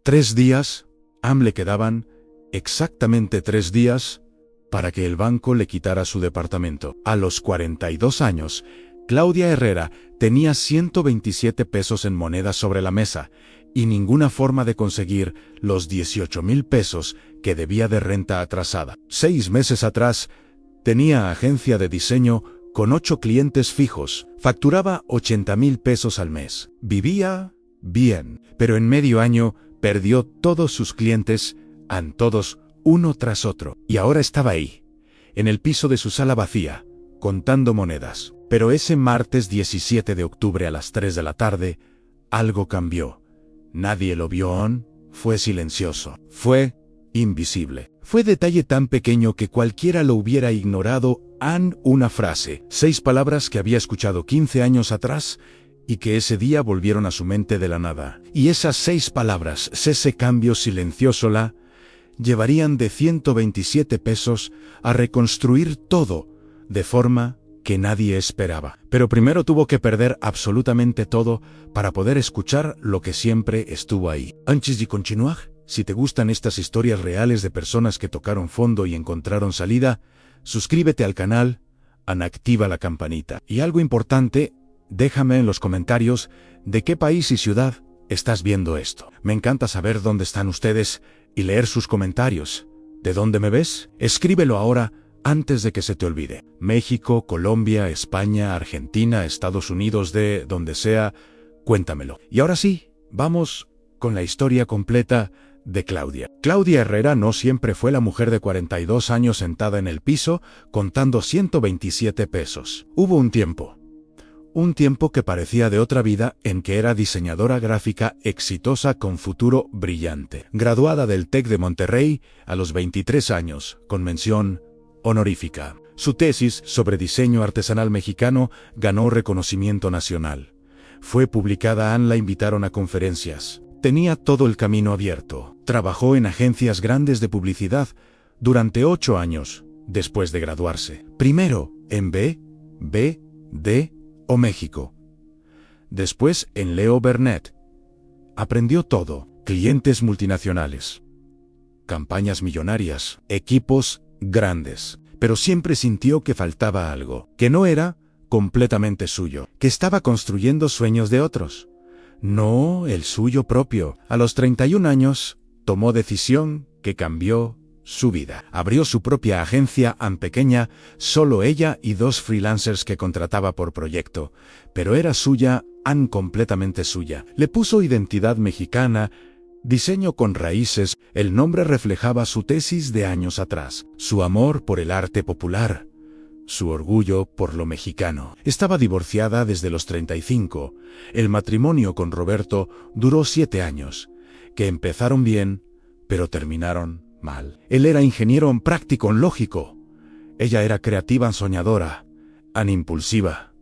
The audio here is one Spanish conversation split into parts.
3 días, le quedaban exactamente 3 días para que el banco le quitara su departamento. A los 42 años, Claudia Herrera tenía 127 pesos en monedas sobre la mesa y ninguna forma de conseguir los 18,000 pesos que debía de renta atrasada. 6 meses atrás, tenía agencia de diseño con 8 clientes fijos, facturaba 80,000 pesos al mes. Vivía bien, pero en medio año perdió todos sus clientes, todos uno tras otro, y ahora estaba ahí, en el piso de su sala vacía, contando monedas. Pero ese martes 17 de octubre a las 3 de la tarde, algo cambió. Nadie lo vio, fue silencioso, fue invisible. Fue detalle tan pequeño que cualquiera lo hubiera ignorado, una frase, 6 palabras que había escuchado 15 años atrás y que ese día volvieron a su mente de la nada. Y esas 6 palabras, ese cambio silencioso llevarían de 127 pesos a reconstruir todo de forma que nadie esperaba. Pero primero tuvo que perder absolutamente todo para poder escuchar lo que siempre estuvo ahí. Antes de continuar, si te gustan estas historias reales de personas que tocaron fondo y encontraron salida, suscríbete al canal, activa la campanita. Y algo importante, déjame en los comentarios de qué país y ciudad estás viendo esto. Me encanta saber dónde están ustedes y leer sus comentarios. ¿De dónde me ves? Escríbelo ahora antes de que se te olvide. México, Colombia, España, Argentina, Estados Unidos, de donde sea, cuéntamelo. Y ahora sí, vamos con la historia completa de Claudia. Claudia Herrera no siempre fue la mujer de 42 años sentada en el piso contando 127 pesos. Hubo un tiempo que parecía de otra vida en que era diseñadora gráfica exitosa con futuro brillante. Graduada del TEC de Monterrey a los 23 años, con mención honorífica. Su tesis sobre diseño artesanal mexicano ganó reconocimiento nacional. Fue publicada, la invitaron a conferencias. Tenía todo el camino abierto. Trabajó en agencias grandes de publicidad durante 8 años después de graduarse. Primero en B, D o México. Después en Leo Burnett. Aprendió todo: clientes multinacionales, campañas millonarias, equipos grandes. Pero siempre sintió que faltaba algo, que no era completamente suyo, que estaba construyendo sueños de otros, no el suyo propio. A los 31 años, tomó decisión que cambió su vida. Abrió su propia agencia pequeña, solo ella y 2 freelancers que contrataba por proyecto, pero era suya, completamente suya. Le puso identidad mexicana, diseño con raíces. El nombre reflejaba su tesis de años atrás, su amor por el arte popular, su orgullo por lo mexicano. Estaba divorciada desde los 35. El matrimonio con Roberto duró 7 años, que empezaron bien, pero terminaron mal. Él era ingeniero práctico, lógico. Ella era creativa, soñadora, impulsiva.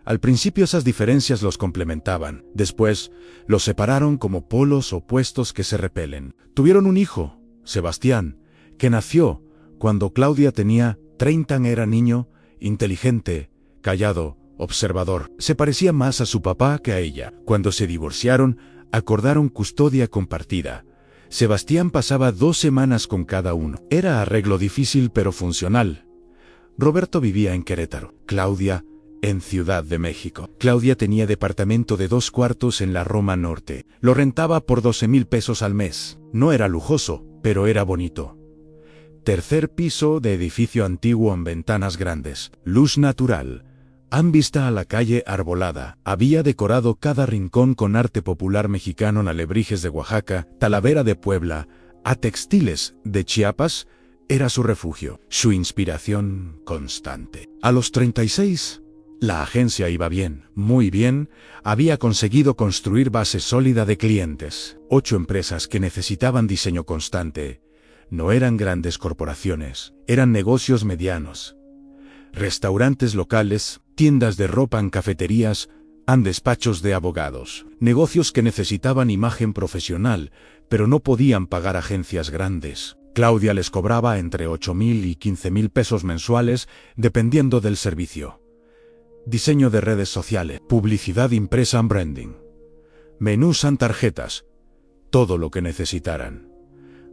Al principio esas diferencias los complementaban. Después los separaron como polos opuestos que se repelen. Tuvieron un hijo, Sebastián, que nació cuando Claudia tenía 30. Era niño, inteligente, callado, observador. Se parecía más a su papá que a ella. Cuando se divorciaron, acordaron custodia compartida. Sebastián pasaba 2 semanas con cada uno. Era arreglo difícil pero funcional. Roberto vivía en Querétaro, Claudia en Ciudad de México. Claudia tenía departamento de 2 cuartos en la Roma Norte. Lo rentaba por 12,000 pesos al mes. No era lujoso, pero era bonito. 3er piso de edificio antiguo en ventanas grandes, luz natural, vista a la calle arbolada. Había decorado cada rincón con arte popular mexicano, alebrijes de Oaxaca, Talavera de Puebla, textiles de Chiapas. Era su refugio, su inspiración constante. A los 36, la agencia iba bien, muy bien. Había conseguido construir base sólida de clientes. 8 empresas que necesitaban diseño constante. No eran grandes corporaciones, eran negocios medianos. Restaurantes locales, tiendas de ropa, cafeterías, despachos de abogados. Negocios que necesitaban imagen profesional, pero no podían pagar agencias grandes. Claudia les cobraba entre 8,000 y 15,000 pesos mensuales, dependiendo del servicio. Diseño de redes sociales, publicidad impresa, branding. Menús, tarjetas, todo lo que necesitaran.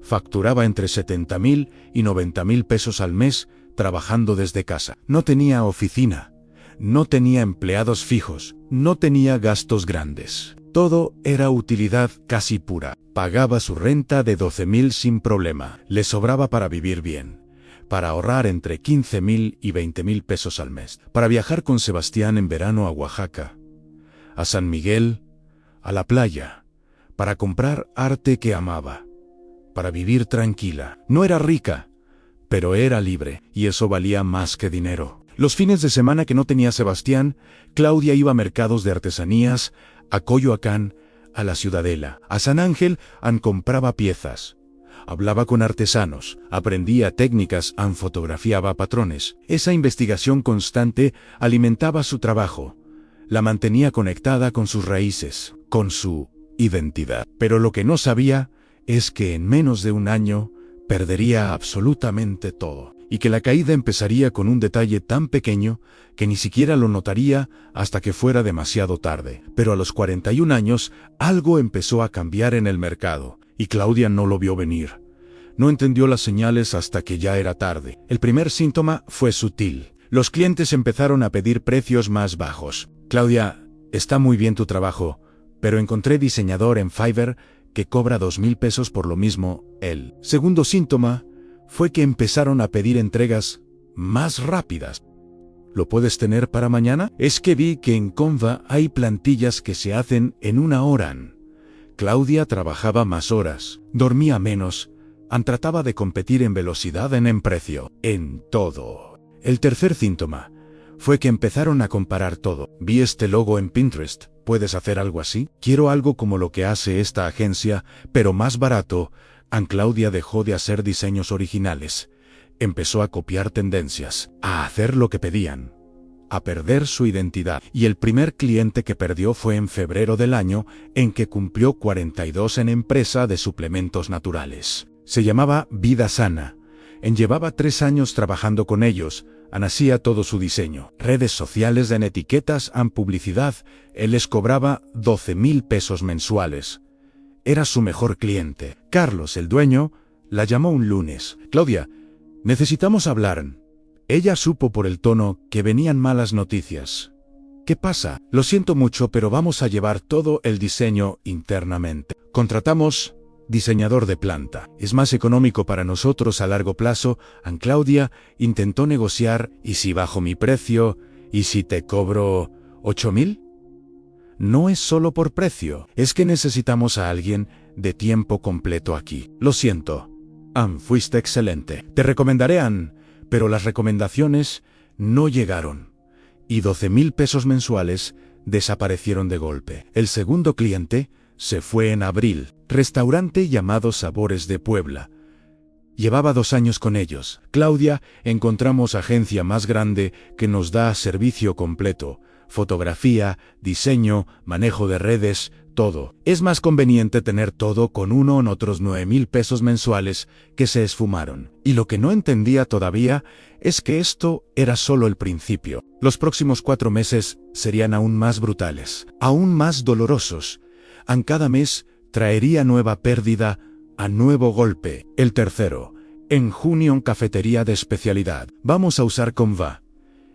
Facturaba entre 70.000 y 90.000 pesos al mes trabajando desde casa. No tenía oficina, no tenía empleados fijos, no tenía gastos grandes. Todo era utilidad casi pura. Pagaba su renta de 12.000 sin problema. Le sobraba para vivir bien, para ahorrar entre 15.000 y 20.000 pesos al mes, para viajar con Sebastián en verano a Oaxaca, a San Miguel, a la playa, para comprar arte que amaba, para vivir tranquila. No era rica, pero era libre, y eso valía más que dinero. Los fines de semana que no tenía Sebastián, Claudia iba a mercados de artesanías, a Coyoacán, a la Ciudadela, a San Ángel, compraba piezas. Hablaba con artesanos, aprendía técnicas, fotografiaba patrones. Esa investigación constante alimentaba su trabajo, la mantenía conectada con sus raíces, con su identidad. Pero lo que no sabía es que en menos de un año perdería absolutamente todo, y que la caída empezaría con un detalle tan pequeño que ni siquiera lo notaría hasta que fuera demasiado tarde. Pero a los 41 años, algo empezó a cambiar en el mercado, y Claudia no lo vio venir. No entendió las señales hasta que ya era tarde. El primer síntoma fue sutil. Los clientes empezaron a pedir precios más bajos. Claudia, está muy bien tu trabajo, pero encontré diseñador en Fiverr que cobra 2.000 pesos por lo mismo. El segundo síntoma fue que empezaron a pedir entregas más rápidas. ¿Lo puedes tener para mañana? Es que vi que en Canva hay plantillas que se hacen en 1 hora. Claudia trabajaba más horas, dormía menos, trataba de competir en velocidad, en precio, en todo. El tercer síntoma fue que empezaron a comparar todo. Vi este logo en Pinterest, ¿puedes hacer algo así? Quiero algo como lo que hace esta agencia, pero más barato. Claudia dejó de hacer diseños originales. Empezó a copiar tendencias, a hacer lo que pedían, a perder su identidad. Y el primer cliente que perdió fue en febrero del año en que cumplió 42 en empresa de suplementos naturales. Se llamaba Vida Sana. Llevaba 3 años trabajando con ellos. Hacía todo su diseño. Redes sociales, en etiquetas, publicidad. Él les cobraba 12.000 pesos mensuales. Era su mejor cliente. Carlos, el dueño, la llamó un lunes. Claudia, necesitamos hablar. Ella supo por el tono que venían malas noticias. ¿Qué pasa? Lo siento mucho, pero vamos a llevar todo el diseño internamente. Contratamos diseñador de planta. Es más económico para nosotros a largo plazo. Claudia intentó negociar. ¿Y si bajo mi precio? ¿Y si te cobro 8.000? No es solo por precio, es que necesitamos a alguien de tiempo completo aquí. Lo siento. Fuiste excelente. Te recomendaré pero las recomendaciones no llegaron. Y 12.000 pesos mensuales desaparecieron de golpe. El segundo cliente se fue en abril. Restaurante llamado Sabores de Puebla. Llevaba 2 años con ellos. Claudia, encontramos agencia más grande que nos da servicio completo. Fotografía, diseño, manejo de redes, todo. Es más conveniente tener todo con uno en otros 9.000 pesos mensuales que se esfumaron. Y lo que no entendía todavía es que esto era solo el principio. Los próximos 4 meses serían aún más brutales, aún más dolorosos. Cada mes traería nueva pérdida, nuevo golpe. El tercero, en junio en cafetería de especialidad. Vamos a usar Canva.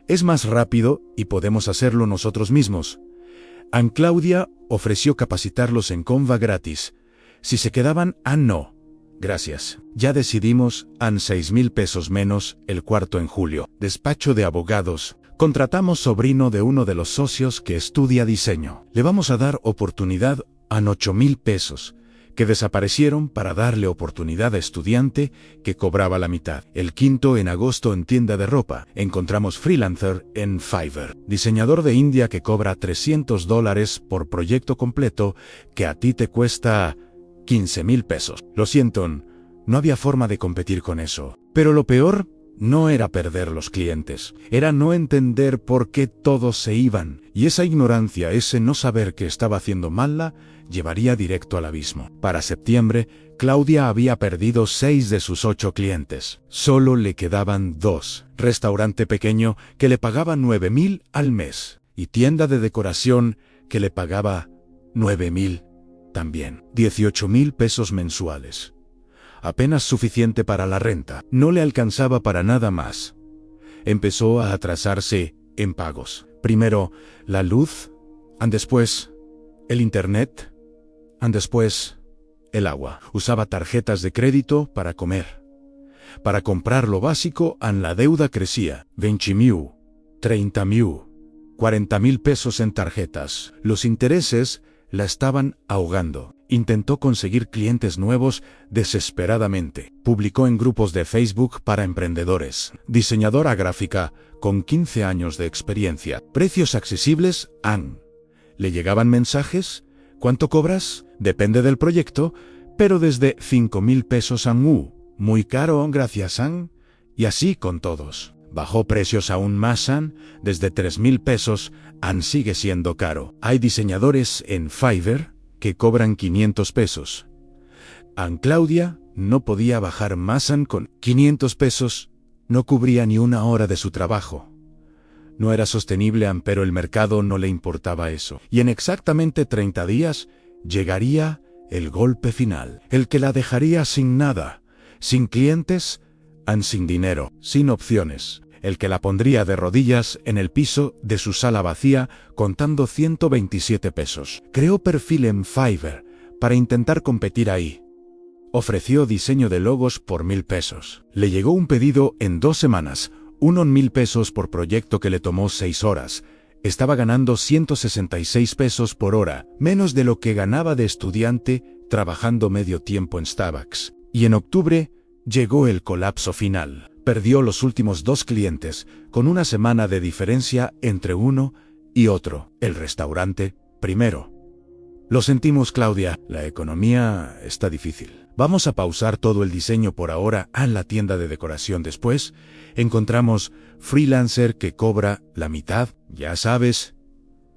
Es más rápido y podemos hacerlo nosotros mismos. Claudia ofreció capacitarlos en Canva gratis. Si se quedaban, no. Gracias. Ya decidimos, 6.000 pesos menos, el cuarto en julio. Despacho de abogados. Contratamos sobrino de uno de los socios que estudia diseño. Le vamos a dar oportunidad a 8.000 pesos. Que desaparecieron para darle oportunidad a estudiante que cobraba la mitad. El quinto en agosto en tienda de ropa. Encontramos freelancer en Fiverr. Diseñador de India que cobra $300 por proyecto completo que a ti te cuesta 15.000 pesos. Lo siento, no había forma de competir con eso. Pero lo peor no era perder los clientes. Era no entender por qué todos se iban. Y esa ignorancia, ese no saber que estaba haciendo mal, llevaría directo al abismo. Para septiembre, Claudia había perdido 6 de sus 8 clientes. Solo le quedaban 2. Restaurante pequeño que le pagaba 9.000 al mes. Y tienda de decoración que le pagaba 9.000. también. 18.000 pesos mensuales. Apenas suficiente para la renta. No le alcanzaba para nada más. Empezó a atrasarse en pagos. Primero la luz, después el internet, después el agua. Usaba tarjetas de crédito para comer. Para comprar lo básico, la deuda crecía. 20.000, 30.000, 40.000 pesos en tarjetas. Los intereses la estaban ahogando. Intentó conseguir clientes nuevos desesperadamente. Publicó en grupos de Facebook para emprendedores. Diseñadora gráfica con 15 años de experiencia. Precios accesibles, ¿Le llegaban mensajes? ¿Cuánto cobras? Depende del proyecto, pero desde 5.000 pesos muy caro, gracias, Y así con todos. Bajó precios aún más, desde 3.000 pesos, sigue siendo caro. Hay diseñadores en Fiverr que cobran 500 pesos. Claudia no podía bajar más, con 500 pesos. No cubría ni una hora de su trabajo. No era sostenible, pero el mercado no le importaba eso. Y en exactamente 30 días llegaría el golpe final. El que la dejaría sin nada, sin clientes, sin dinero, sin opciones. El que la pondría de rodillas en el piso de su sala vacía contando 127 pesos. Creó perfil en Fiverr para intentar competir ahí. Ofreció diseño de logos por 1.000 pesos. Le llegó un pedido en 2 semanas, 1.000 pesos por proyecto que le tomó 6 horas. Estaba ganando 166 pesos por hora, menos de lo que ganaba de estudiante trabajando medio tiempo en Starbucks. Y en octubre llegó el colapso final. Perdió los últimos 2 clientes, con una semana de diferencia entre uno y otro. El restaurante, primero. Lo sentimos, Claudia, la economía está difícil. Vamos a pausar todo el diseño por ahora en la tienda de decoración. Después encontramos freelancer que cobra la mitad, ya sabes.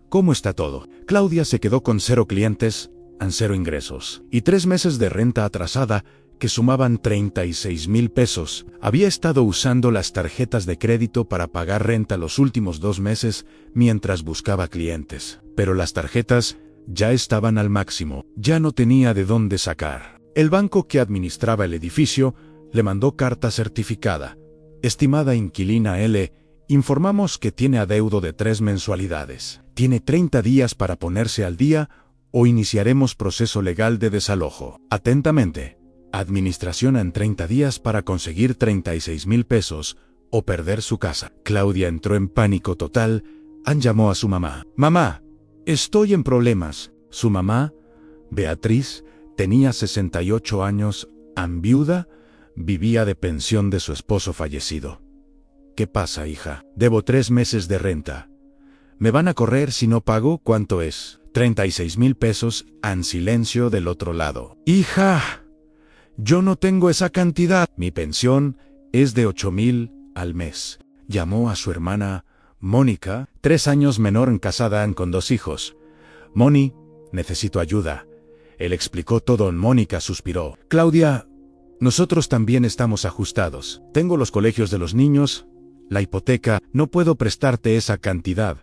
¿Cómo está todo? Claudia se quedó con 0 clientes, 0 ingresos, y 3 meses de renta atrasada que sumaban 36.000 pesos. Había estado usando las tarjetas de crédito para pagar renta los últimos 2 meses mientras buscaba clientes. Pero las tarjetas ya estaban al máximo, ya no tenía de dónde sacar. El banco que administraba el edificio le mandó carta certificada. Estimada inquilina L, informamos que tiene adeudo de 3 mensualidades. Tiene 30 días para ponerse al día o iniciaremos proceso legal de desalojo. Atentamente. Administración en 30 días para conseguir 36.000 pesos o perder su casa. Claudia entró en pánico total. Llamó a su mamá. Mamá, estoy en problemas. Su mamá, Beatriz, tenía 68 años, viuda, vivía de pensión de su esposo fallecido. ¿Qué pasa, hija? Debo 3 meses de renta. ¿Me van a correr si no pago? ¿Cuánto es? 36.000 pesos, silencio del otro lado. Hija, yo no tengo esa cantidad. Mi pensión es de 8.000 al mes. Llamó a su hermana, Mónica, 3 años menor, casada con 2 hijos. Moni, necesito ayuda. Él explicó todo. Mónica suspiró. Claudia, nosotros también estamos ajustados. Tengo los colegios de los niños, la hipoteca, no puedo prestarte esa cantidad.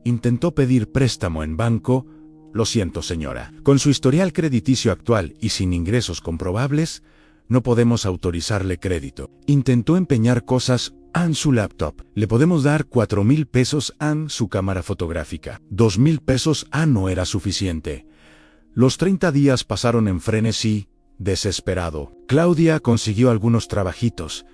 Intentó pedir préstamo en banco. Lo siento, señora. Con su historial crediticio actual y sin ingresos comprobables, no podemos autorizarle crédito. Intentó empeñar cosas en su laptop. Le podemos dar 4.000 pesos en su cámara fotográfica. 2.000 pesos no era suficiente. Los 30 días pasaron en frenesí, desesperado. Claudia consiguió algunos trabajitos.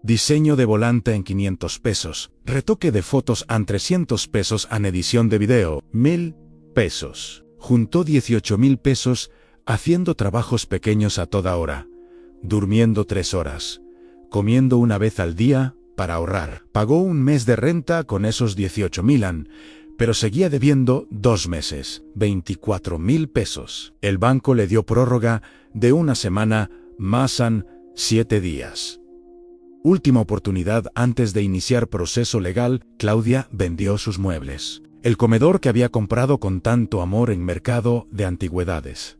Diseño de volante en 500 pesos. Retoque de fotos en 300 pesos. Edición de video, 1.000 pesos. Juntó 18.000 pesos haciendo trabajos pequeños a toda hora. Durmiendo 3 horas. Comiendo una vez al día para ahorrar. Pagó un mes de renta con esos 18.000 pero seguía debiendo 2 meses, 24.000 pesos. El banco le dio prórroga de 1 semana, más 7 días. Última oportunidad antes de iniciar proceso legal. Claudia vendió sus muebles. El comedor que había comprado con tanto amor en mercado de antigüedades.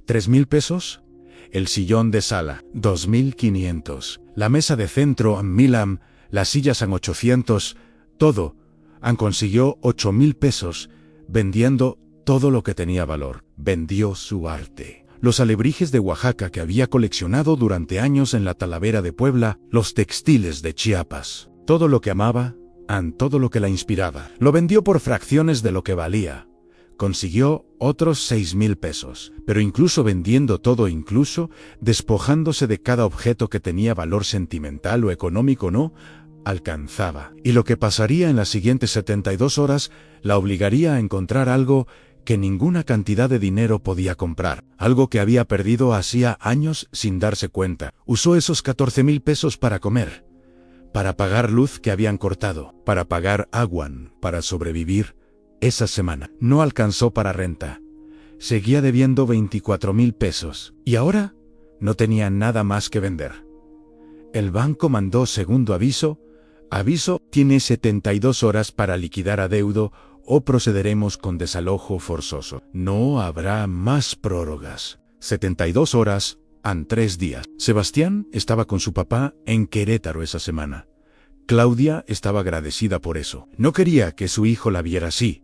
3.000 pesos. El sillón de sala, 2.500. La mesa de centro, 1.000. Las sillas, 800. Todo. Consiguió 8.000 pesos, vendiendo todo lo que tenía valor. Vendió su arte. Los alebrijes de Oaxaca que había coleccionado durante años en la Talavera de Puebla, los textiles de Chiapas, todo lo que amaba, todo lo que la inspiraba. Lo vendió por fracciones de lo que valía. Consiguió otros 6,000 pesos, pero incluso vendiendo todo, incluso despojándose de cada objeto que tenía valor sentimental o económico, no alcanzaba. Y lo que pasaría en las siguientes 72 horas la obligaría a encontrar algo que ninguna cantidad de dinero podía comprar, algo que había perdido hacía años sin darse cuenta. Usó esos 14,000 pesos para comer, para pagar luz que habían cortado, para pagar agua, para sobrevivir. Esa semana no alcanzó para renta. Seguía debiendo 24,000 pesos. Y ahora no tenía nada más que vender. El banco mandó segundo aviso. Aviso, tiene 72 horas para liquidar adeudo o procederemos con desalojo forzoso. No habrá más prórrogas. 72 horas en 3 días. Sebastián estaba con su papá en Querétaro esa semana. Claudia estaba agradecida por eso. No quería que su hijo la viera así.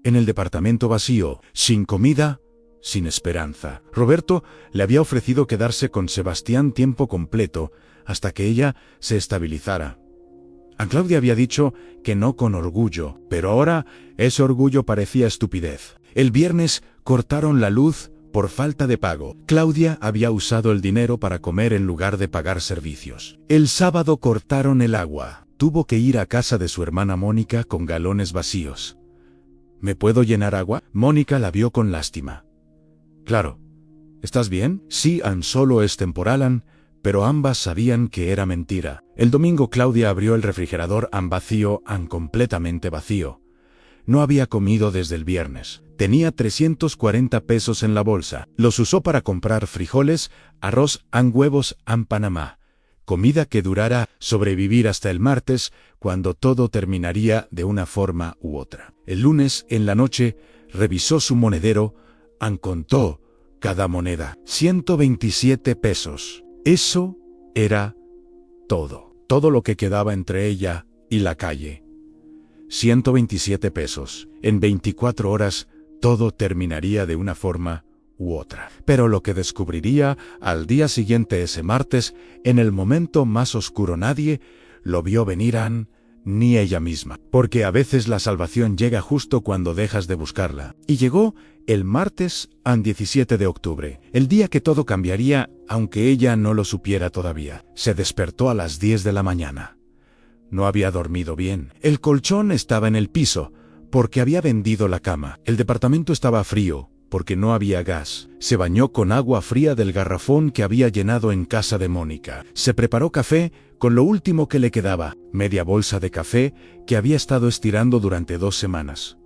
En el departamento vacío, sin comida, sin esperanza. Roberto le había ofrecido quedarse con Sebastián tiempo completo hasta que ella se estabilizara. A Claudia había dicho que no con orgullo, pero ahora ese orgullo parecía estupidez. El viernes cortaron la luz por falta de pago. Claudia había usado el dinero para comer en lugar de pagar servicios. El sábado cortaron el agua. Tuvo que ir a casa de su hermana Mónica con galones vacíos. ¿Me puedo llenar agua? Mónica la vio con lástima. Claro. ¿Estás bien? Sí, solo es temporal, pero ambas sabían que era mentira. El domingo Claudia abrió el refrigerador vacío, completamente vacío. No había comido desde el viernes. Tenía 340 pesos en la bolsa. Los usó para comprar frijoles, arroz, huevos, Panamá. Comida que durara sobrevivir hasta el martes, cuando todo terminaría de una forma u otra. El lunes, en la noche, revisó su monedero, contó cada moneda. 127 pesos. Eso era todo. Todo lo que quedaba entre ella y la calle. 127 pesos. En 24 horas, todo terminaría de una forma u otra. Pero lo que descubriría al día siguiente, ese martes, en el momento más oscuro, nadie lo vio venir, ni ella misma. Porque a veces la salvación llega justo cuando dejas de buscarla. Y llegó el martes, 17 de octubre, el día que todo cambiaría, aunque ella no lo supiera todavía. Se despertó a las 10 de la mañana. No había dormido bien. El colchón estaba en el piso, porque había vendido la cama. El departamento estaba frío, porque no había gas. Se bañó con agua fría del garrafón que había llenado en casa de Mónica. Se preparó café con lo último que le quedaba, media bolsa de café que había estado estirando durante 2 semanas.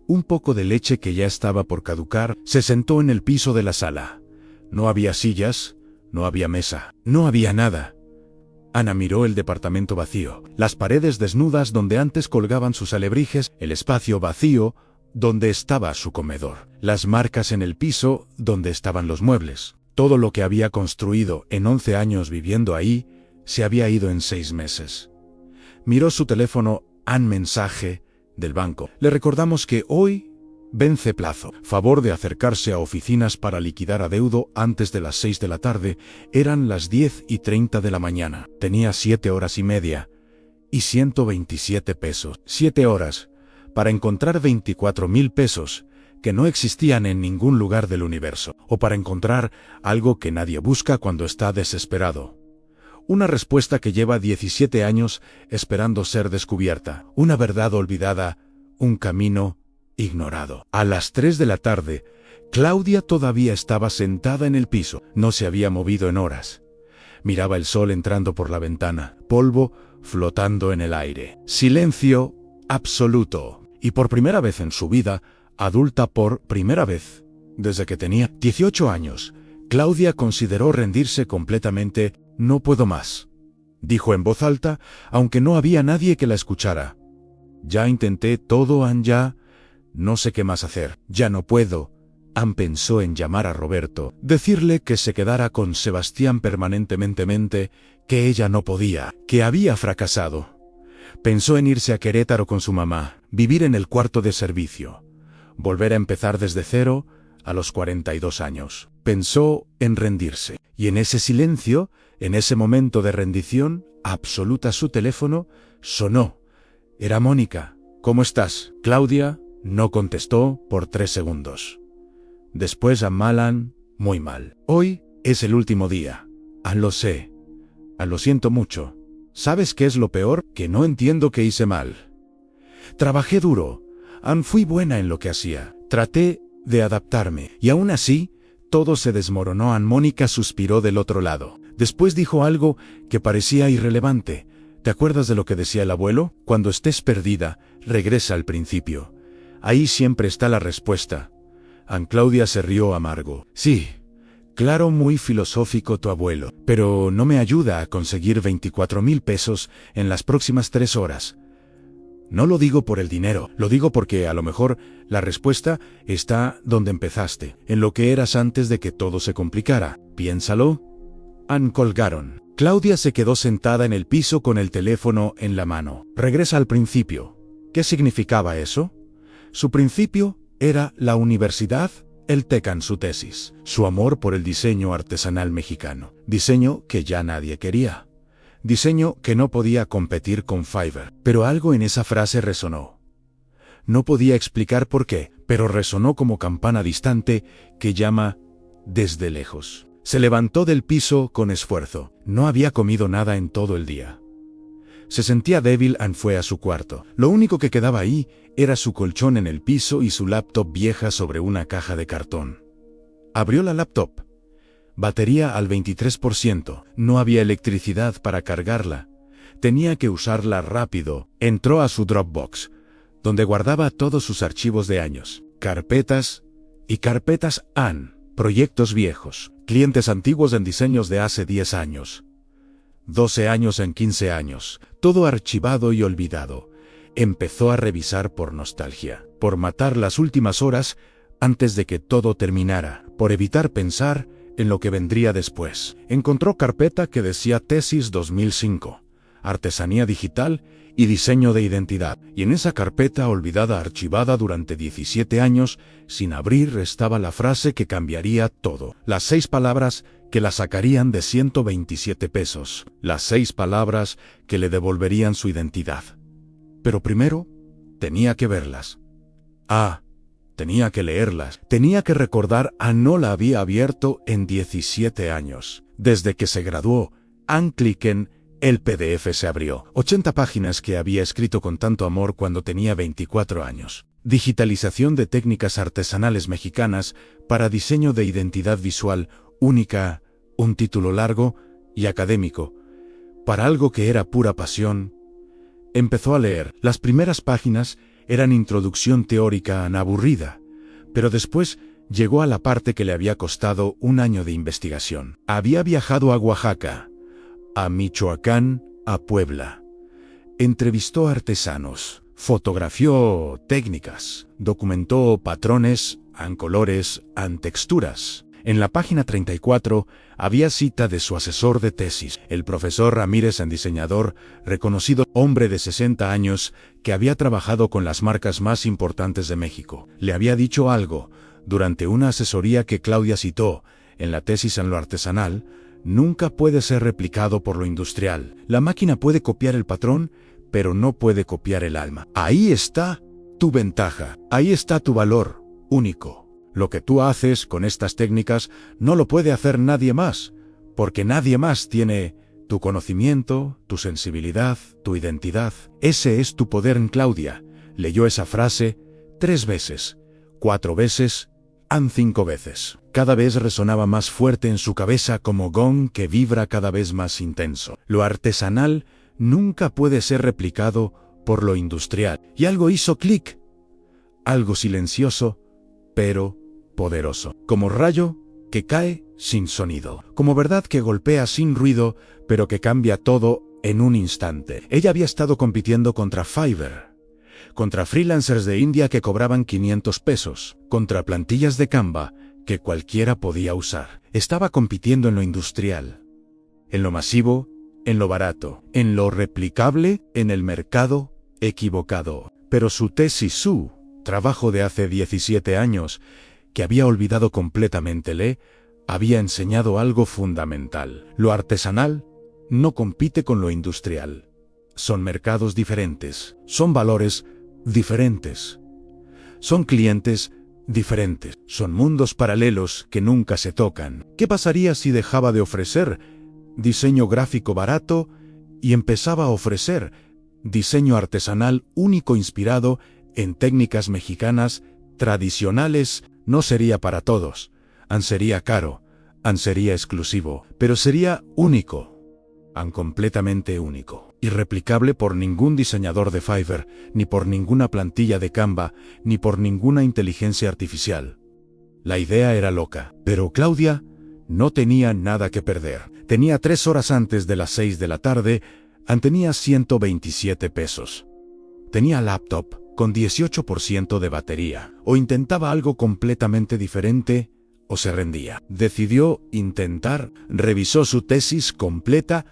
Un poco de leche que ya estaba por caducar. Se sentó en el piso de la sala. No había sillas, no había mesa, no había nada. Ana miró el departamento vacío, las paredes desnudas donde antes colgaban sus alebrijes, el espacio vacío donde estaba su comedor, las marcas en el piso donde estaban los muebles. Todo lo que había construido en 11 años viviendo ahí se había ido en 6 meses. Miró su teléfono, mensaje del banco. Le recordamos que hoy vence plazo. Favor de acercarse a oficinas para liquidar adeudo antes de las 6 de la tarde. Eran las 10:30 de la mañana. Tenía 7 horas y media y 127 pesos. 7 horas para encontrar 24,000 pesos que no existían en ningún lugar del universo, o para encontrar algo que nadie busca cuando está desesperado. Una respuesta que lleva 17 años esperando ser descubierta, una verdad olvidada, un camino ignorado. A las 3 de la tarde, Claudia todavía estaba sentada en el piso, no se había movido en horas. Miraba el sol entrando por la ventana, polvo flotando en el aire. Silencio absoluto. Y por primera vez en su vida, adulta por primera vez, desde que tenía 18 años, Claudia consideró rendirse completamente. No puedo más, dijo en voz alta, aunque no había nadie que la escuchara. Ya intenté todo, ya no sé qué más hacer. Ya no puedo. Pensó en llamar a Roberto, decirle que se quedara con Sebastián permanentemente, que ella no podía, que había fracasado. Pensó en irse a Querétaro con su mamá, vivir en el cuarto de servicio, volver a empezar desde cero a los 42 años. Pensó en rendirse, y en ese silencio, en ese momento de rendición absoluta, su teléfono sonó. Era Mónica. ¿Cómo estás? Claudia no contestó por 3 segundos. Después a Malan, muy mal. Hoy es el último día. Lo sé. Lo siento mucho. ¿Sabes qué es lo peor? Que no entiendo qué hice mal. Trabajé duro. Fui buena en lo que hacía. Traté de adaptarme. Y aún así, todo se desmoronó. Mónica suspiró del otro lado. Después dijo algo que parecía irrelevante. ¿Te acuerdas de lo que decía el abuelo? Cuando estés perdida, regresa al principio. Ahí siempre está la respuesta. Claudia se rió amargo. Sí, claro, muy filosófico tu abuelo, pero no me ayuda a conseguir 24,000 pesos en las próximas 3 horas. No lo digo por el dinero, lo digo porque a lo mejor la respuesta está donde empezaste, en lo que eras antes de que todo se complicara. Piénsalo. Colgaron. Claudia se quedó sentada en el piso con el teléfono en la mano. Regresa al principio. ¿Qué significaba eso? Su principio era la universidad, el TECAN, su tesis, su amor por el diseño artesanal mexicano. Diseño que ya nadie quería. Diseño que no podía competir con Fiverr. Pero algo en esa frase resonó. No podía explicar por qué, pero resonó como campana distante que llama desde lejos. Se levantó del piso con esfuerzo. No había comido nada en todo el día. Se sentía débil. Fue a su cuarto. Lo único que quedaba ahí era su colchón en el piso y su laptop vieja sobre una caja de cartón. Abrió la laptop. Batería al 23%. No había electricidad para cargarla. Tenía que usarla rápido. Entró a su Dropbox, donde guardaba todos sus archivos de años. Carpetas y carpetas. Proyectos viejos. Clientes antiguos en diseños de hace 10 años. 12 años en 15 años. Todo archivado y olvidado. Empezó a revisar por nostalgia. Por matar las últimas horas antes de que todo terminara. Por evitar pensar en lo que vendría después. Encontró carpeta que decía Tesis 2005. Artesanía digital y diseño de identidad. Y en esa carpeta olvidada, archivada durante 17 años, sin abrir, estaba la frase que cambiaría todo. Las 6 palabras que la sacarían de 127 pesos. Las 6 palabras que le devolverían su identidad. Pero primero, tenía que verlas. Tenía que leerlas. Tenía que recordar. No la había abierto en 17 años. Desde que se graduó. Cliquen. El PDF se abrió. 80 páginas que había escrito con tanto amor cuando tenía 24 años. Digitalización de técnicas artesanales mexicanas para diseño de identidad visual única, un título largo y académico. Para algo que era pura pasión. Empezó a leer. Las primeras páginas eran introducción teórica aburrida, pero después llegó a la parte que le había costado 1 año de investigación. Había viajado a Oaxaca, a Michoacán, a Puebla. Entrevistó a artesanos, fotografió técnicas, documentó patrones, colores, texturas. En la página 34 había cita de su asesor de tesis, el profesor Ramírez, diseñador, reconocido hombre de 60 años, que había trabajado con las marcas más importantes de México. Le había dicho algo, durante una asesoría que Claudia citó, en la tesis en lo artesanal, nunca puede ser replicado por lo industrial. La máquina puede copiar el patrón, pero no puede copiar el alma. Ahí está tu ventaja, ahí está tu valor único. Lo que tú haces con estas técnicas no lo puede hacer nadie más, porque nadie más tiene tu conocimiento, tu sensibilidad, tu identidad. Ese es tu poder. Claudia leyó esa frase 3 veces, 4 veces, 5 veces. Cada vez resonaba más fuerte en su cabeza como gong que vibra cada vez más intenso. Lo artesanal nunca puede ser replicado por lo industrial. Y algo hizo clic. Algo silencioso, pero poderoso. Como rayo que cae sin sonido. Como verdad que golpea sin ruido, pero que cambia todo en un instante. Ella había estado compitiendo contra Fiverr, contra freelancers de India que cobraban 500 pesos, contra plantillas de Canva que cualquiera podía usar. Estaba compitiendo en lo industrial, en lo masivo, en lo barato, en lo replicable, en el mercado equivocado. Pero su tesis, su trabajo de hace 17 años, que había olvidado completamente, le había enseñado algo fundamental. Lo artesanal no compite con lo industrial. Son mercados diferentes, son valores diferentes, son clientes diferentes, son mundos paralelos que nunca se tocan. ¿Qué pasaría si dejaba de ofrecer diseño gráfico barato y empezaba a ofrecer diseño artesanal único inspirado en técnicas mexicanas tradicionales? No sería para todos, sería caro, sería exclusivo, pero sería único, completamente único, irreplicable por ningún diseñador de Fiverr, ni por ninguna plantilla de Canva, ni por ninguna inteligencia artificial. La idea era loca, pero Claudia no tenía nada que perder. Tenía 3 horas antes de las 6 de la tarde, tenía 127 pesos. Tenía laptop con 18% de batería. O intentaba algo completamente diferente, o se rendía. Decidió intentar, revisó su tesis completa,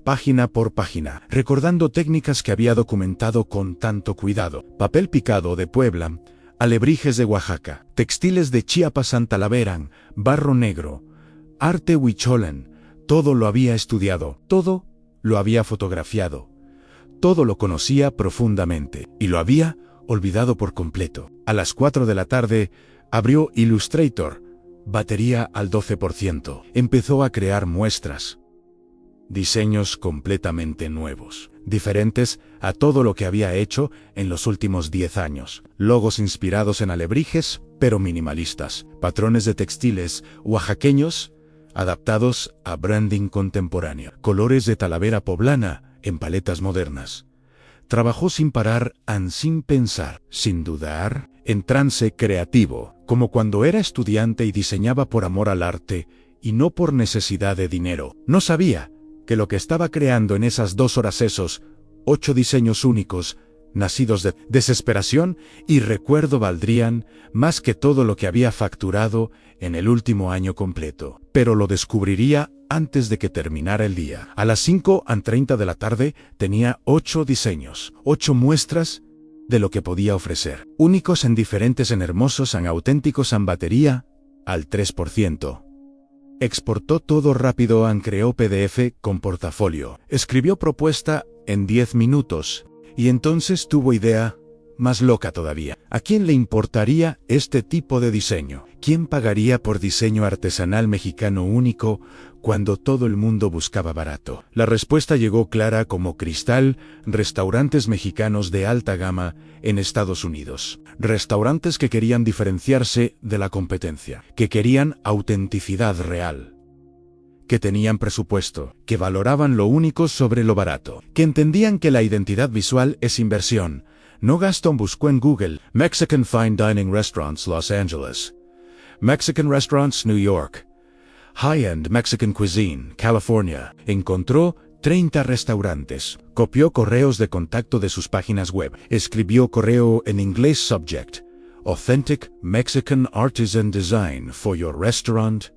página por página, recordando técnicas que había documentado con tanto cuidado. Papel picado de Puebla, alebrijes de Oaxaca, textiles de Chiapas, Talavera, barro negro, arte huicholen. Todo lo había estudiado, todo lo había fotografiado, todo lo conocía profundamente, y lo había olvidado por completo. A las 4 de la tarde, abrió Illustrator, batería al 12%. Empezó a crear muestras, diseños completamente nuevos, diferentes a todo lo que había hecho en los últimos 10 años. Logos inspirados en alebrijes, pero minimalistas. Patrones de textiles oaxaqueños, adaptados a branding contemporáneo. Colores de Talavera poblana en paletas modernas. Trabajó sin parar, sin pensar, sin dudar, en trance creativo, como cuando era estudiante y diseñaba por amor al arte y no por necesidad de dinero. No sabía que lo que estaba creando en esas 2 horas, esos 8 diseños únicos, nacidos de desesperación y recuerdo, valdrían más que todo lo que había facturado en el último año completo. Pero lo descubriría antes de que terminara el día. A las 5:30 de la tarde tenía 8 diseños, 8 muestras de lo que podía ofrecer. Únicos, en diferentes, en hermosos, en auténticos, en batería al 3%. Exportó todo rápido, creó PDF con portafolio. Escribió propuesta en 10 minutos. Y entonces tuvo idea más loca todavía. ¿A quién le importaría este tipo de diseño? ¿Quién pagaría por diseño artesanal mexicano único cuando todo el mundo buscaba barato? La respuesta llegó clara como cristal: restaurantes mexicanos de alta gama en Estados Unidos. Restaurantes que querían diferenciarse de la competencia, que querían autenticidad real, que tenían presupuesto, que valoraban lo único sobre lo barato, que entendían que la identidad visual es inversión, no gasto. Buscó en Google Mexican Fine Dining Restaurants Los Angeles, Mexican Restaurants New York, High-End Mexican Cuisine California. Encontró 30 restaurantes. Copió correos de contacto de sus páginas web. Escribió correo en inglés: subject: Authentic Mexican Artisan Design for your restaurant.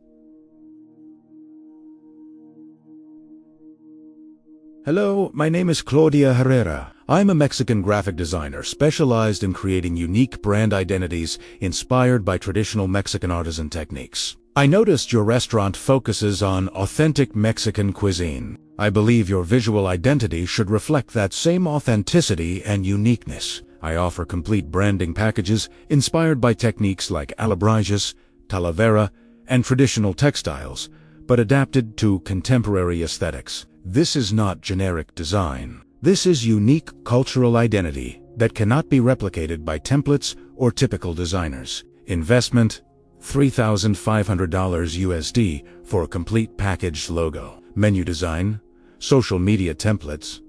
Hello, my name is Claudia Herrera. I'm a Mexican graphic designer specialized in creating unique brand identities inspired by traditional Mexican artisan techniques. I noticed your restaurant focuses on authentic Mexican cuisine. I believe your visual identity should reflect that same authenticity and uniqueness. I offer complete branding packages inspired by techniques like alebrijes, talavera, and traditional textiles, but adapted to contemporary aesthetics. This is not generic design. This is unique cultural identity that cannot be replicated by templates or typical designers. Investment: $3,500 USD for a complete packaged logo. Menu design, social media templates,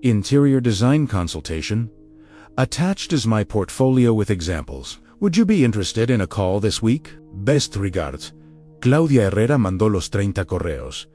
interior design consultation. Attached is my portfolio with examples. Would you be interested in a call this week? Best regards. Claudia Herrera mandó los 30 correos.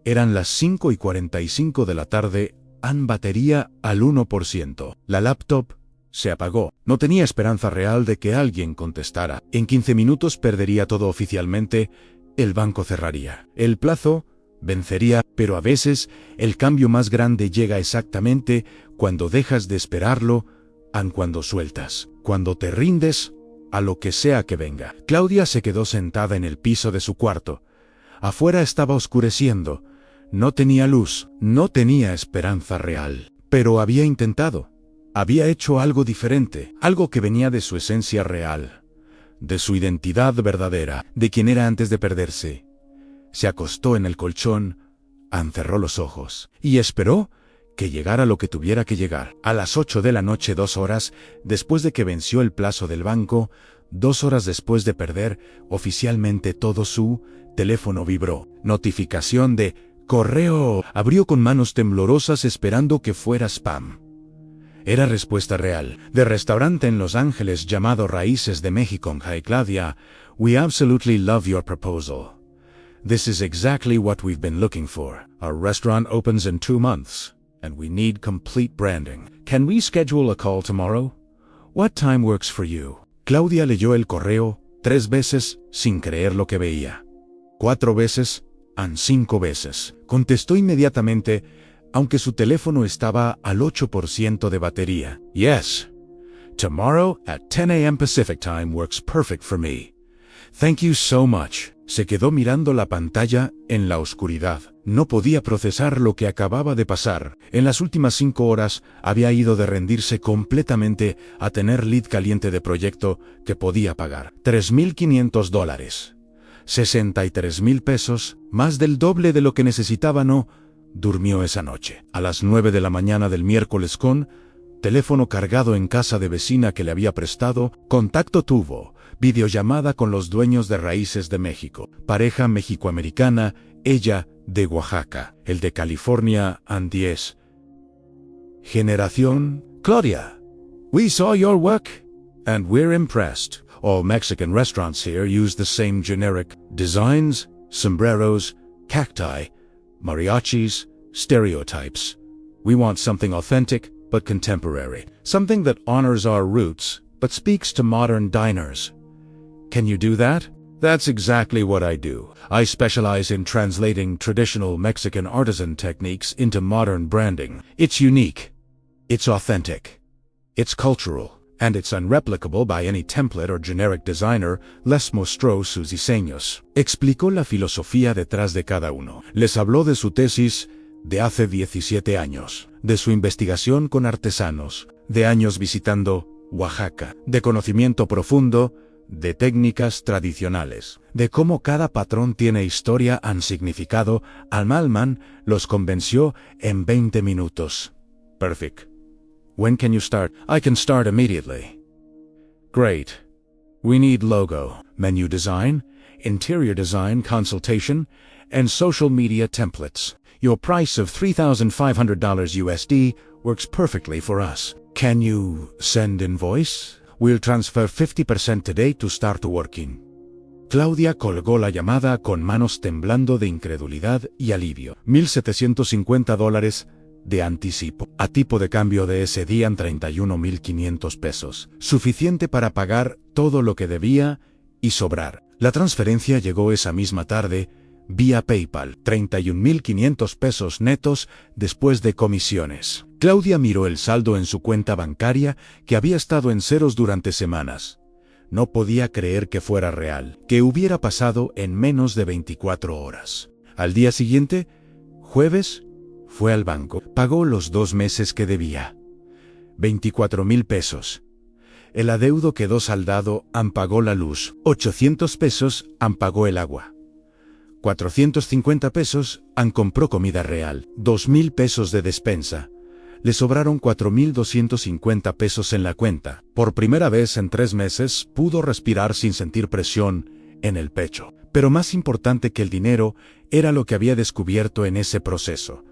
Eran las 5:45 de la tarde, batería al 1%. La laptop se apagó. No tenía esperanza real de que alguien contestara. En 15 minutos perdería todo oficialmente. El banco cerraría. El plazo vencería, pero a veces el cambio más grande llega exactamente cuando dejas de esperarlo, aun cuando sueltas, cuando te rindes, a lo que sea que venga. Claudia se quedó sentada en el piso de su cuarto. Afuera estaba oscureciendo. No tenía luz, no tenía esperanza real. Pero había intentado. Había hecho algo diferente, algo que venía de su esencia real, de su identidad verdadera, de quien era antes de perderse. Se acostó en el colchón, encerró los ojos y esperó que llegara lo que tuviera que llegar. A las 8 de la noche, 2 horas después de que venció el plazo del banco, 2 horas después de perder oficialmente todo, su teléfono vibró. Notificación de correo. Abrió con manos temblorosas esperando que fuera spam. Era respuesta real, de restaurante en Los Ángeles llamado Raíces de México. Hi Claudia, we absolutely love your proposal. This is exactly what we've been looking for. Our restaurant opens in 2 months, and we need complete branding. Can we schedule a call tomorrow? What time works for you? Claudia leyó el correo 3 veces sin creer lo que veía. 4 veces, 5 veces. Contestó inmediatamente, aunque su teléfono estaba al 8% de batería. Yes. Tomorrow at 10 a.m. Pacific Time works perfect for me. Thank you so much. Se quedó mirando la pantalla en la oscuridad. No podía procesar lo que acababa de pasar. En las últimas 5 horas había ido de rendirse completamente a tener lead caliente de proyecto que podía pagar. $3,500. 63,000 pesos, más del doble de lo que necesitaba. No durmió esa noche. A las 9 de la mañana del miércoles, con teléfono cargado en casa de vecina que le había prestado, contacto tuvo. Videollamada con los dueños de Raíces de México. Pareja mexicoamericana, ella de Oaxaca, el de California, and 10. Generación. Claudia, we saw your work, and we're impressed. All Mexican restaurants here use the same generic designs, sombreros, cacti, mariachis, stereotypes. We want something authentic but contemporary. Something that honors our roots but speaks to modern diners. Can you do that? That's exactly what I do. I specialize in translating traditional Mexican artisan techniques into modern branding. It's unique. It's authentic. It's cultural. And it's unreplicable by any template or generic designer. Les mostró sus diseños. Explicó la filosofía detrás de cada uno. Les habló de su tesis de hace 17 años, de su investigación con artesanos, de años visitando Oaxaca, de conocimiento profundo, de técnicas tradicionales, de cómo cada patrón tiene historia y significado. Almalman los convenció en 20 minutos. Perfect. When can you start? I can start immediately. Great. We need logo, menu design, interior design consultation, and social media templates. Your price of $3,500 USD works perfectly for us. Can you send invoice? We'll transfer 50% today to start working. Claudia colgó la llamada con manos temblando de incredulidad y alivio. $1,750 de anticipo. A tipo de cambio de ese día, 31,500 pesos. Suficiente para pagar todo lo que debía y sobrar. La transferencia llegó esa misma tarde, vía PayPal. 31,500 pesos netos después de comisiones. Claudia miró el saldo en su cuenta bancaria, que había estado en ceros durante semanas. No podía creer que fuera real, que hubiera pasado en menos de 24 horas. Al día siguiente, jueves, fue al banco. Pagó los 2 meses que debía. 24,000 pesos. El adeudo quedó saldado. Pagó la luz. 800 pesos. Pagó el agua. 450 pesos. Compró comida real. 2,000 pesos de despensa. Le sobraron 4,250 pesos en la cuenta. Por primera vez en 3 meses pudo respirar sin sentir presión en el pecho. Pero más importante que el dinero era lo que había descubierto en ese proceso.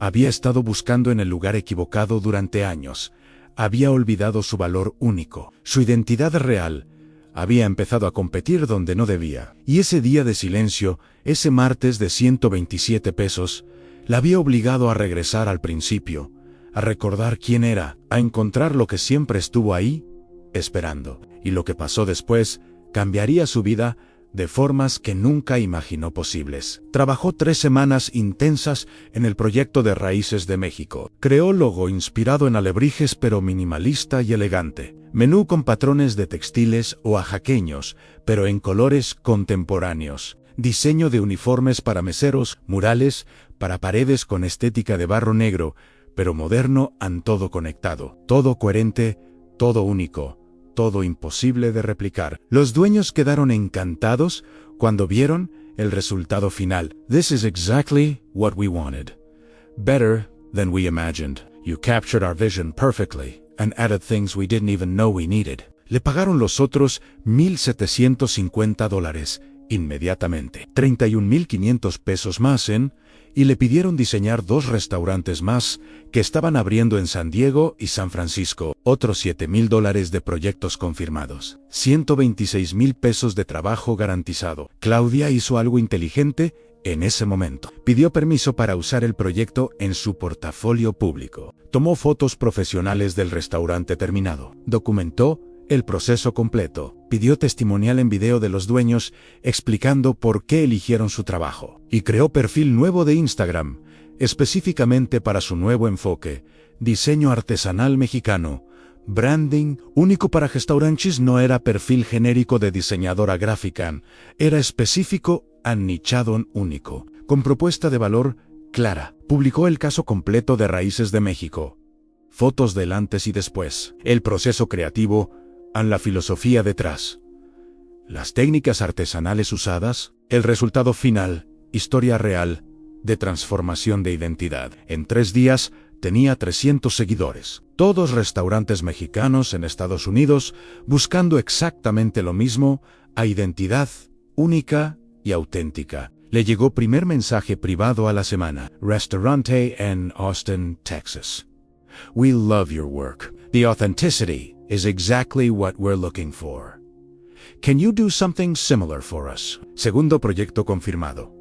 Había estado buscando en el lugar equivocado durante años. Había olvidado su valor único, su identidad real. Había empezado a competir donde no debía. Y ese día de silencio, ese martes de 127 pesos, la había obligado a regresar al principio, a recordar quién era, a encontrar lo que siempre estuvo ahí, esperando. Y lo que pasó después cambiaría su vida de formas que nunca imaginó posibles. Trabajó 3 semanas intensas en el proyecto de Raíces de México. Creó logo inspirado en alebrijes pero minimalista y elegante. Menú con patrones de textiles oaxaqueños, pero en colores contemporáneos. Diseño de uniformes para meseros, murales, para paredes con estética de barro negro, pero moderno and todo conectado. Todo coherente, todo único. Todo imposible de replicar. Los dueños quedaron encantados cuando vieron el resultado final. This is exactly what we wanted. Better than we imagined. You captured our vision perfectly and added things we didn't even know we needed. Le pagaron los otros $1,750 inmediatamente. 31,500 pesos más y le pidieron diseñar 2 restaurantes más que estaban abriendo en San Diego y San Francisco. Otros $7,000 de proyectos confirmados. 126,000 pesos de trabajo garantizado. Claudia hizo algo inteligente en ese momento. Pidió permiso para usar el proyecto en su portafolio público. Tomó fotos profesionales del restaurante terminado. Documentó el proceso completo. Pidió testimonial en video de los dueños explicando por qué eligieron su trabajo. Y creó perfil nuevo de Instagram, específicamente para su nuevo enfoque. Diseño artesanal mexicano. Branding único para restaurantes. No era perfil genérico de diseñadora gráfica. Era específico, nichado, único. Con propuesta de valor clara. Publicó el caso completo de Raíces de México. Fotos del antes y después. El proceso creativo la filosofía detrás. Las técnicas artesanales usadas, el resultado final, historia real, de transformación de identidad. En 3 días tenía 300 seguidores. Todos restaurantes mexicanos en Estados Unidos buscando exactamente lo mismo, a identidad única y auténtica. Le llegó primer mensaje privado a la semana. Restaurante en Austin, Texas. We love your work. The authenticity is exactly what we're looking for. Can you do something similar for us? Segundo proyecto confirmado.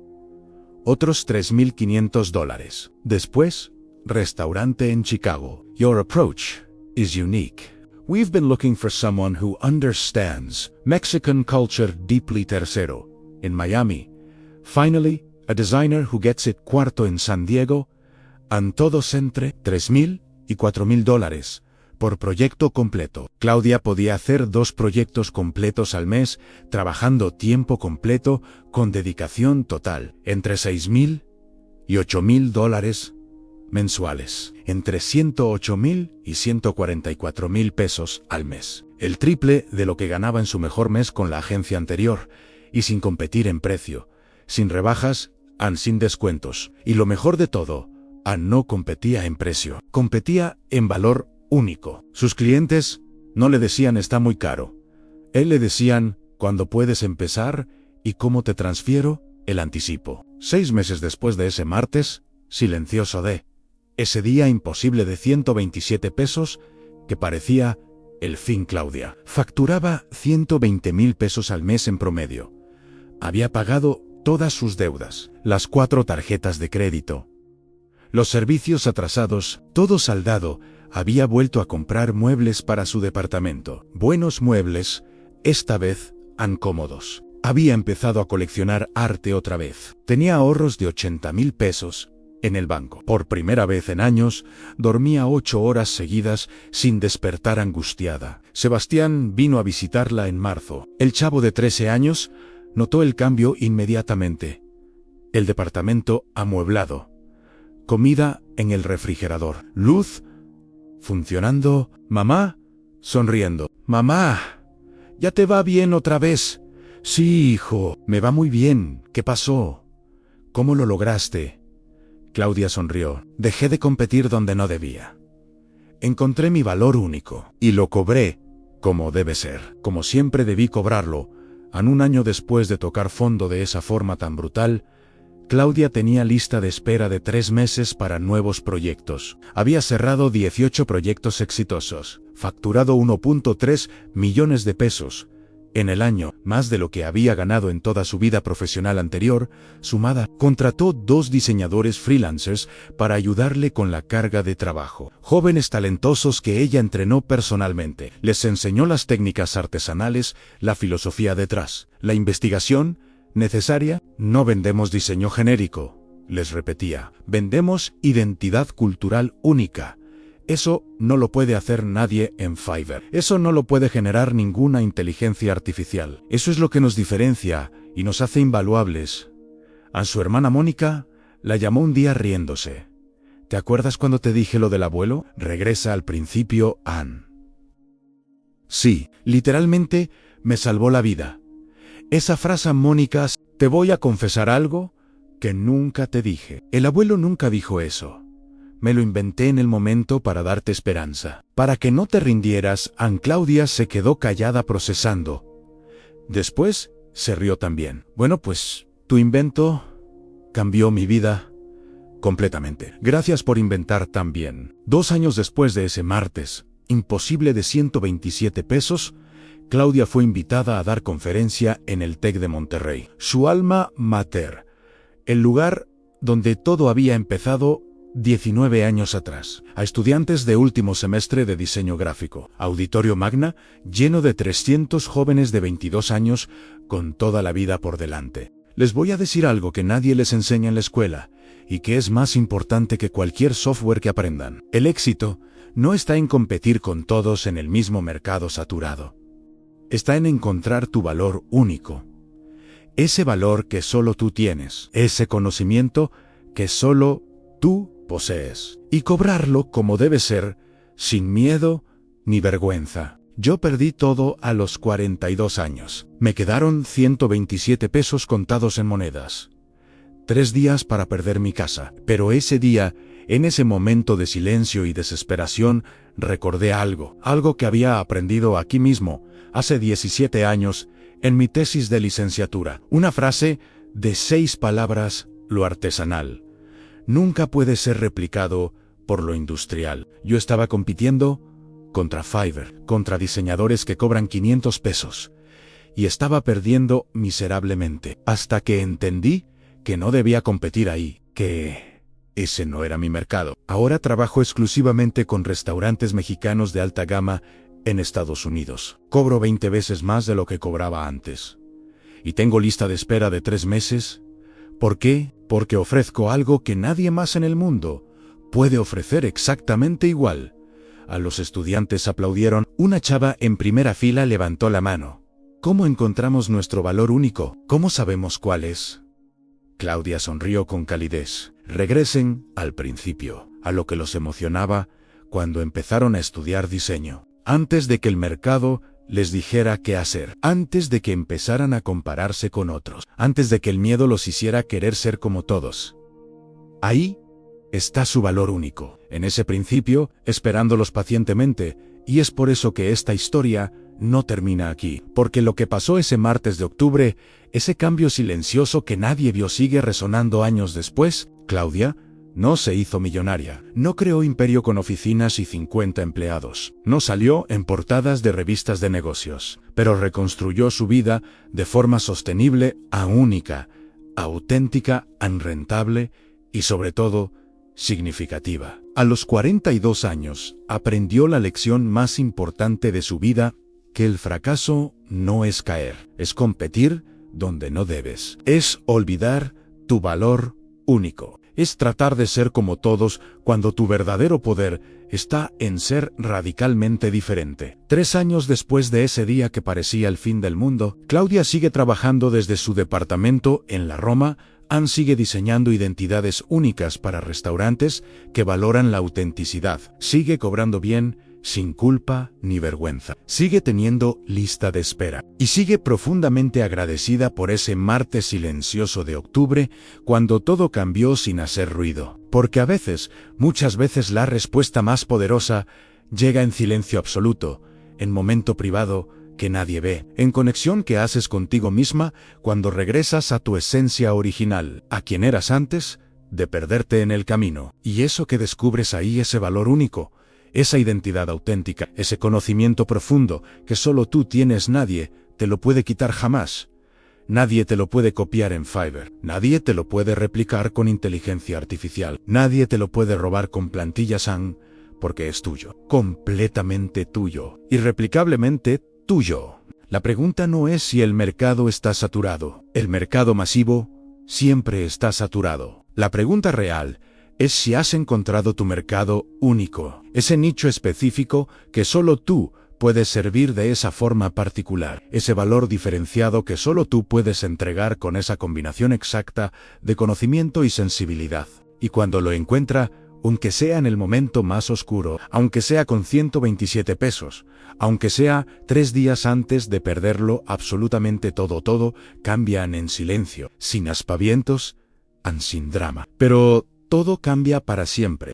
Otros $3,500. Después, restaurante en Chicago. Your approach is unique. We've been looking for someone who understands Mexican culture deeply. Tercero, en Miami. Finally, a designer who gets it. Cuarto, en San Diego. And todos entre $3,000 y $4,000 por proyecto completo. Claudia podía hacer 2 proyectos completos al mes, trabajando tiempo completo, con dedicación total, entre $6,000 y $8,000 mensuales, entre $108,000 y $144,000 pesos al mes. El triple de lo que ganaba en su mejor mes con la agencia anterior, y sin competir en precio, sin rebajas, sin descuentos. Y lo mejor de todo, no competía en precio, competía en valor único. Sus clientes no le decían está muy caro. Él le decían, ¿cuándo puedes empezar y cómo te transfiero el anticipo? 6 meses después de ese martes, silencioso de ese día imposible de 127 pesos, que parecía el fin. Claudia facturaba 120,000 pesos al mes en promedio. Había pagado todas sus deudas, las 4 tarjetas de crédito, los servicios atrasados, todo saldado. Había vuelto a comprar muebles para su departamento. Buenos muebles, esta vez, cómodos. Había empezado a coleccionar arte otra vez. Tenía ahorros de 80,000 pesos en el banco. Por primera vez en años, dormía 8 horas seguidas sin despertar angustiada. Sebastián vino a visitarla en marzo. El chavo de 13 años notó el cambio inmediatamente. El departamento amueblado. Comida en el refrigerador. Luz funcionando. Mamá sonriendo. Mamá, ¿ya te va bien otra vez? Sí, hijo, me va muy bien. ¿Qué pasó? ¿Cómo lo lograste? Claudia sonrió. Dejé de competir donde no debía. Encontré mi valor único. Y lo cobré como debe ser. Como siempre debí cobrarlo. Un año después de tocar fondo de esa forma tan brutal, Claudia tenía lista de espera de 3 meses para nuevos proyectos. Había cerrado 18 proyectos exitosos, facturado 1.3 millones de pesos, En el año, más de lo que había ganado en toda su vida profesional anterior, sumada, contrató 2 diseñadores freelancers para ayudarle con la carga de trabajo. Jóvenes talentosos que ella entrenó personalmente. Les enseñó las técnicas artesanales, la filosofía detrás, la investigación necesaria. No vendemos diseño genérico, les repetía. Vendemos identidad cultural única. Eso no lo puede hacer nadie en Fiverr. Eso no lo puede generar ninguna inteligencia artificial. Eso es lo que nos diferencia y nos hace invaluables. A su hermana Mónica la llamó un día riéndose. ¿Te acuerdas cuando te dije lo del abuelo? Regresa al principio, Anne. Sí, literalmente me salvó la vida. Esa frase, Mónica, te voy a confesar algo que nunca te dije. El abuelo nunca dijo eso. Me lo inventé en el momento para darte esperanza. Para que no te rindieras, Anne Claudia se quedó callada procesando. Después, se rió también. Bueno, pues, tu invento cambió mi vida completamente. Gracias por inventar también. 2 años después de ese martes, imposible de 127 pesos, Claudia fue invitada a dar conferencia en el TEC de Monterrey. Su alma mater. El lugar donde todo había empezado 19 años atrás, a estudiantes de último semestre de diseño gráfico. Auditorio magna, lleno de 300 jóvenes de 22 años, con toda la vida por delante. Les voy a decir algo que nadie les enseña en la escuela, y que es más importante que cualquier software que aprendan. El éxito no está en competir con todos en el mismo mercado saturado. Está en encontrar tu valor único. Ese valor que solo tú tienes, ese conocimiento que solo tú posees, y cobrarlo como debe ser, sin miedo ni vergüenza. Yo perdí todo a los 42 años. Me quedaron 127 pesos contados en monedas. 3 días para perder mi casa. Pero ese día, en ese momento de silencio y desesperación, recordé algo que había aprendido aquí mismo, hace 17 años, en mi tesis de licenciatura. Una frase de 6 palabras: lo artesanal nunca puede ser replicado por lo industrial. Yo estaba compitiendo contra Fiverr, contra diseñadores que cobran 500 pesos, y estaba perdiendo miserablemente, hasta que entendí que no debía competir ahí, que ese no era mi mercado. Ahora trabajo exclusivamente con restaurantes mexicanos de alta gama en Estados Unidos. Cobro 20 veces más de lo que cobraba antes. Y tengo lista de espera de 3 meses. ¿Por qué? Porque ofrezco algo que nadie más en el mundo puede ofrecer exactamente igual. A los estudiantes aplaudieron. Una chava en primera fila levantó la mano. ¿Cómo encontramos nuestro valor único? ¿Cómo sabemos cuál es? Claudia sonrió con calidez. Regresen al principio, a lo que los emocionaba cuando empezaron a estudiar diseño. Antes de que el mercado les dijera qué hacer, antes de que empezaran a compararse con otros, antes de que el miedo los hiciera querer ser como todos. Ahí está su valor único, en ese principio, esperándolos pacientemente, y es por eso que esta historia no termina aquí, porque lo que pasó ese martes de octubre, ese cambio silencioso que nadie vio, sigue resonando años después. Claudia no se hizo millonaria, no creó imperio con oficinas y 50 empleados, no salió en portadas de revistas de negocios, pero reconstruyó su vida de forma sostenible, única, auténtica, rentable y sobre todo, significativa. A los 42 años, aprendió la lección más importante de su vida, que el fracaso no es caer, es competir donde no debes, es olvidar tu valor único. Es tratar de ser como todos cuando tu verdadero poder está en ser radicalmente diferente. 3 años después de ese día que parecía el fin del mundo, Claudia sigue trabajando desde su departamento en la Roma. Anne sigue diseñando identidades únicas para restaurantes que valoran la autenticidad. Sigue cobrando bien, sin culpa ni vergüenza. Sigue teniendo lista de espera. Y sigue profundamente agradecida por ese martes silencioso de octubre, cuando todo cambió sin hacer ruido. Porque a veces, muchas veces la respuesta más poderosa llega en silencio absoluto, en momento privado que nadie ve, en conexión que haces contigo misma cuando regresas a tu esencia original, a quien eras antes de perderte en el camino. Y eso que descubres ahí, ese valor único, esa identidad auténtica, ese conocimiento profundo que solo tú tienes, nadie te lo puede quitar jamás. Nadie te lo puede copiar en Fiverr. Nadie te lo puede replicar con inteligencia artificial. Nadie te lo puede robar con plantillas AI, porque es tuyo. Completamente tuyo. Irreplicablemente tuyo. La pregunta no es si el mercado está saturado. El mercado masivo siempre está saturado. La pregunta real es si has encontrado tu mercado único. Ese nicho específico que solo tú puedes servir de esa forma particular, ese valor diferenciado que solo tú puedes entregar con esa combinación exacta de conocimiento y sensibilidad. Y cuando lo encuentra, aunque sea en el momento más oscuro, aunque sea con 127 pesos, aunque sea 3 días antes de perderlo absolutamente todo cambian en silencio, sin aspavientos, sin drama. Pero todo cambia para siempre.